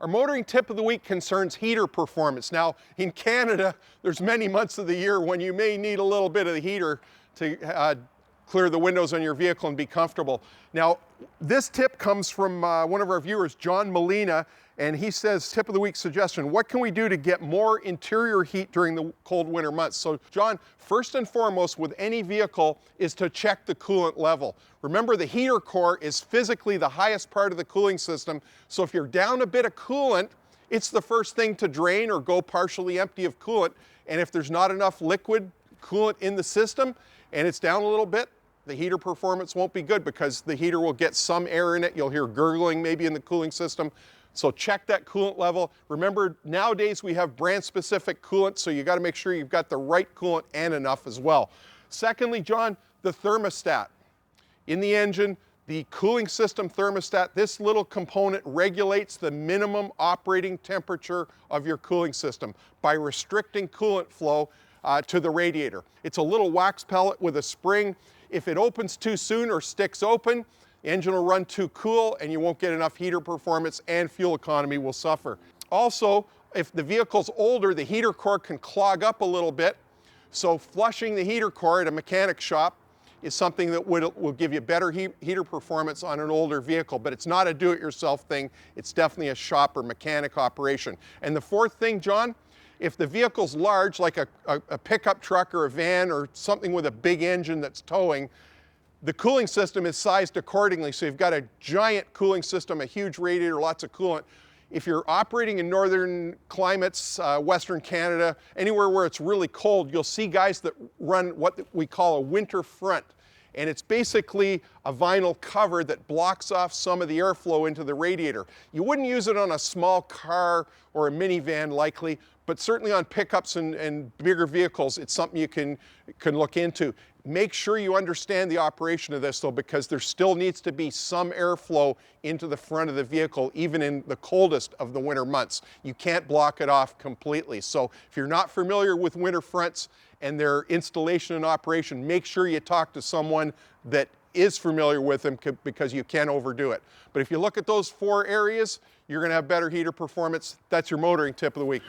Our motoring tip of the week concerns heater performance. Now, in Canada, there's many months of the year when you may need a little bit of the heater to clear the windows on your vehicle and be comfortable. Now, this tip comes from one of our viewers, John Molina, and he says, tip of the week suggestion, what can we do to get more interior heat during the cold winter months? So John, first and foremost with any vehicle is to check the coolant level. Remember, the heater core is physically the highest part of the cooling system, so if you're down a bit of coolant, it's the first thing to drain or go partially empty of coolant, and if there's not enough liquid coolant in the system and it's down a little bit, the heater performance won't be good because the heater will get some air in it. You'll hear gurgling maybe in the cooling system. So check that coolant level. Remember, nowadays we have brand-specific coolant, so you got to make sure you've got the right coolant and enough as well. Secondly, John, the thermostat. In the engine, the cooling system thermostat, this little component regulates the minimum operating temperature of your cooling system by restricting coolant flow to the radiator. It's a little wax pellet with a spring. If it opens too soon or sticks open, the engine will run too cool and you won't get enough heater performance and fuel economy will suffer. Also, if the vehicle's older, the heater core can clog up a little bit. So flushing the heater core at a mechanic shop is something that will give you better heater performance on an older vehicle, but it's not a do-it-yourself thing. It's definitely a shop or mechanic operation. And the fourth thing, John, if the vehicle's large, like a pickup truck or a van or something with a big engine that's towing, the cooling system is sized accordingly. So you've got a giant cooling system, a huge radiator, lots of coolant. If you're operating in northern climates, Western Canada, anywhere where it's really cold, you'll see guys that run what we call a winter front. And it's basically a vinyl cover that blocks off some of the airflow into the radiator. You wouldn't use it on a small car or a minivan likely, but certainly on pickups and bigger vehicles, it's something you can look into. Make sure you understand the operation of this though, because there still needs to be some airflow into the front of the vehicle, even in the coldest of the winter months. You can't block it off completely. So if you're not familiar with winter fronts and their installation and operation, make sure you talk to someone that is familiar with them because you can overdo it. But if you look at those four areas, you're going to have better heater performance. That's your motoring tip of the week.